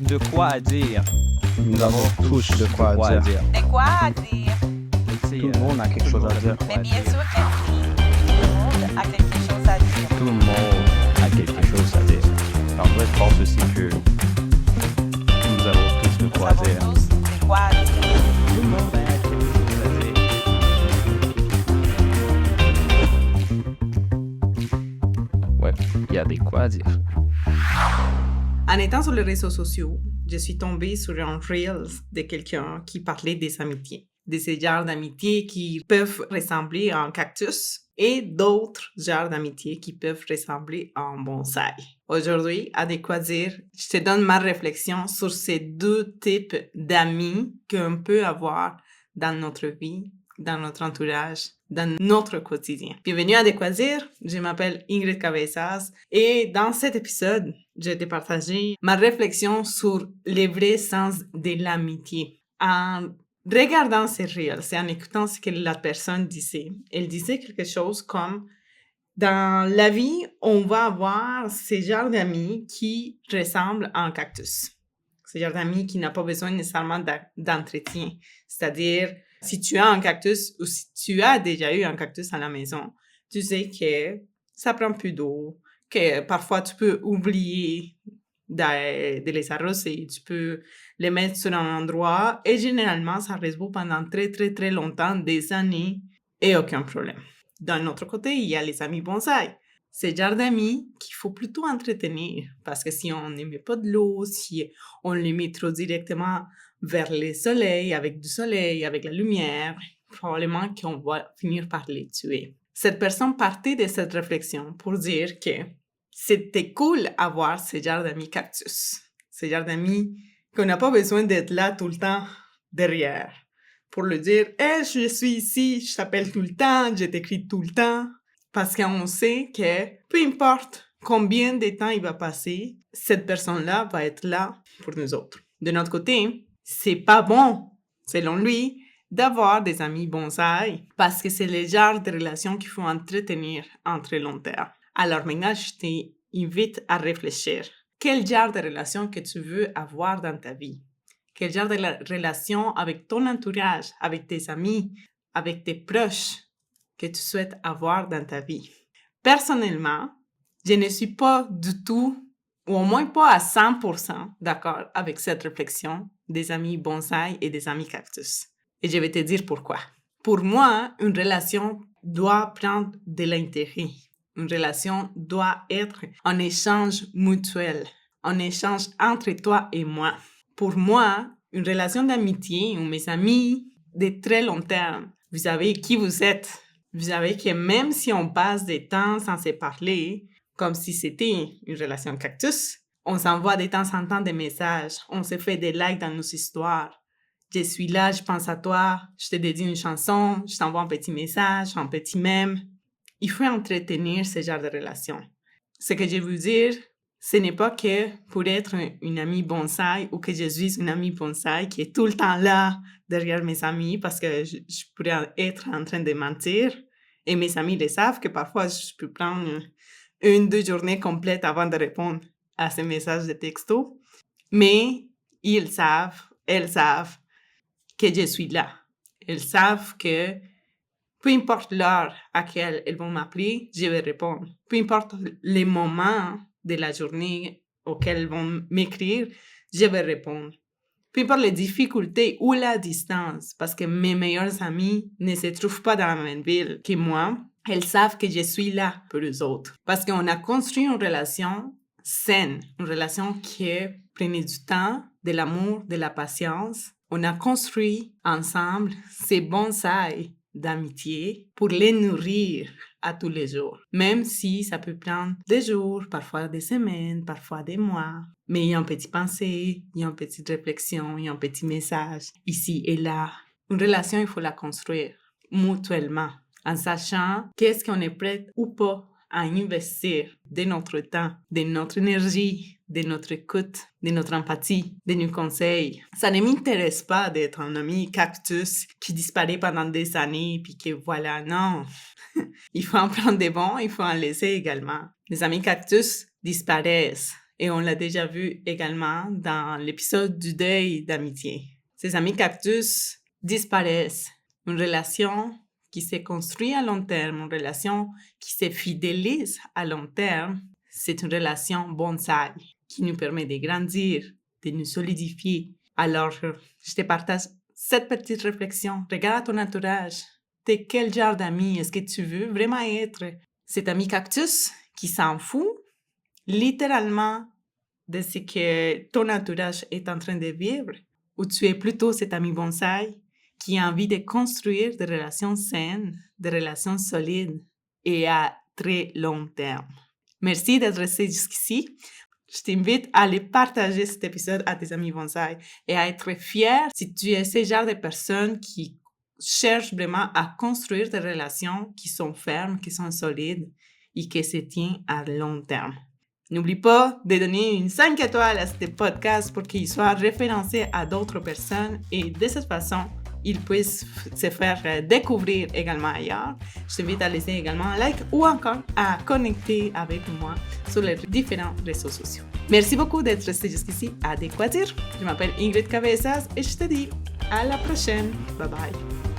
de quoi à dire. Nous avons tous de quoi dire. De quoi à dire? Tout le monde a quelque chose à dire. Mais bien sûr que oui. Tout le monde a quelque chose à dire. Tout le monde a quelque chose à dire. En vrai, je pense aussi que nous avons tous de Nous quoi avons dire. tous de quoi à dire. Tout le monde a quelque chose à dire. Ouais, il y a des quoi à dire. En étant sur les réseaux sociaux, je suis tombée sur un Reels de quelqu'un qui parlait des amitiés. De ces genres d'amitiés qui peuvent ressembler à un cactus et d'autres genres d'amitiés qui peuvent ressembler à un bonsaï. Aujourd'hui, à De quoi dire, je te donne ma réflexion sur ces deux types d'amis qu'on peut avoir dans notre vie, dans notre entourage, dans notre quotidien. Bienvenue à De quoi dire, je m'appelle Ingrid Cabezas et dans cet épisode, je vais te partager ma réflexion sur le vrai sens de l'amitié. En regardant ces reels et en écoutant ce que la personne disait, elle disait quelque chose comme dans la vie, on va avoir ce genre d'amis qui ressemblent à un cactus. Ce genre d'amis qui n'a pas besoin nécessairement d'entretien. C'est-à-dire, si tu as un cactus ou si tu as déjà eu un cactus à la maison, tu sais que ça prend plus d'eau, que parfois tu peux oublier de les arroser, tu peux les mettre sur un endroit et généralement ça reste beau pendant très très très longtemps, des années et aucun problème. D'un autre côté, il y a les amis bonsaï. C'est le genre d'amis qu'il faut plutôt entretenir parce que si on ne met pas de l'eau, si on les met trop directement vers le soleil, avec du soleil, avec la lumière, probablement qu'on va finir par les tuer. Cette personne partait de cette réflexion pour dire que c'était cool avoir ce genre d'amis cactus, ce genre d'amis qu'on n'a pas besoin d'être là tout le temps derrière pour le dire « Hey, je suis ici, je t'appelle tout le temps, je t'écris tout le temps ». Parce qu'on sait que peu importe combien de temps il va passer, cette personne-là va être là pour nous autres. De notre côté, c'est pas bon, selon lui, d'avoir des amis bonsaï parce que c'est le genre de relation qu'il faut entretenir en très long terme. Alors maintenant, je t'invite à réfléchir. Quel genre de relation que tu veux avoir dans ta vie? Quel genre de relation avec ton entourage, avec tes amis, avec tes proches que tu souhaites avoir dans ta vie? Personnellement, je ne suis pas du tout, ou au moins pas à 100% d'accord avec cette réflexion des amis bonsaï et des amis cactus. Et je vais te dire pourquoi. Pour moi, une relation doit prendre de l'intérêt. Une relation doit être un échange mutuel, un échange entre toi et moi. Pour moi, une relation d'amitié ou mes amis de très long terme, vous savez qui vous êtes. Vous savez que même si on passe des temps sans se parler, comme si c'était une relation cactus, on s'envoie de temps en temps des messages, on se fait des likes dans nos histoires. Je suis là, je pense à toi, je te dédie une chanson, je t'envoie un petit message, un petit mème. Il faut entretenir ce genre de relation. Ce que je veux dire, ce n'est pas que pour être une amie bonsaï ou que je suis une amie bonsaï qui est tout le temps là derrière mes amis parce que je pourrais être en train de mentir. Et mes amis le savent que parfois je peux prendre 1-2 journées complètes avant de répondre à ces messages de texto. Mais ils savent, elles savent que je suis là. Elles savent que peu importe l'heure à laquelle elles vont m'appeler, je vais répondre. Peu importe les moments de la journée auxquels elles vont m'écrire, je vais répondre. Peu importe les difficultés ou la distance, parce que mes meilleurs amis ne se trouvent pas dans la même ville que moi, elles savent que je suis là pour les autres. Parce qu'on a construit une relation saine, une relation qui prenait du temps, de l'amour, de la patience. On a construit ensemble ces bonsaïs d'amitié pour les nourrir à tous les jours. Même si ça peut prendre des jours, parfois des semaines, parfois des mois. Mais il y a une petite pensée, il y a une petite réflexion, il y a un petit message ici et là. Une relation, il faut la construire mutuellement en sachant qu'est-ce qu'on est prêt ou pas à investir de notre temps, de notre énergie, de notre écoute, de notre empathie, de nos conseils. Ça ne m'intéresse pas d'être un ami cactus qui disparaît pendant des années puis que voilà, non. Il faut en prendre des bons, il faut en laisser également. Les amis cactus disparaissent. Et on l'a déjà vu également dans l'épisode du deuil d'amitié. Ces amis cactus disparaissent. Une relation qui se construit à long terme, une relation qui se fidélise à long terme, c'est une relation bonsaï qui nous permet de grandir, de nous solidifier. Alors, je te partage cette petite réflexion. Regarde ton entourage. De quel genre d'amis est-ce que tu veux vraiment être? Cet ami cactus qui s'en fout littéralement de ce que ton entourage est en train de vivre, ou tu es plutôt cet ami bonsaï qui a envie de construire des relations saines, des relations solides et à très long terme. Merci d'être resté jusqu'ici. Je t'invite à aller partager cet épisode à tes amis bonsaï et à être fier si tu es ce genre de personne qui cherche vraiment à construire des relations qui sont fermes, qui sont solides et qui se tiennent à long terme. N'oublie pas de donner une 5 étoiles à ce podcast pour qu'il soit référencé à d'autres personnes et de cette façon, il puisse se faire découvrir également ailleurs. Je t'invite à laisser également un like ou encore à connecter avec moi sur les différents réseaux sociaux. Merci beaucoup d'être resté jusqu'ici à Décoiture. Je m'appelle Ingrid Cabezas et je te dis à la prochaine. Bye bye.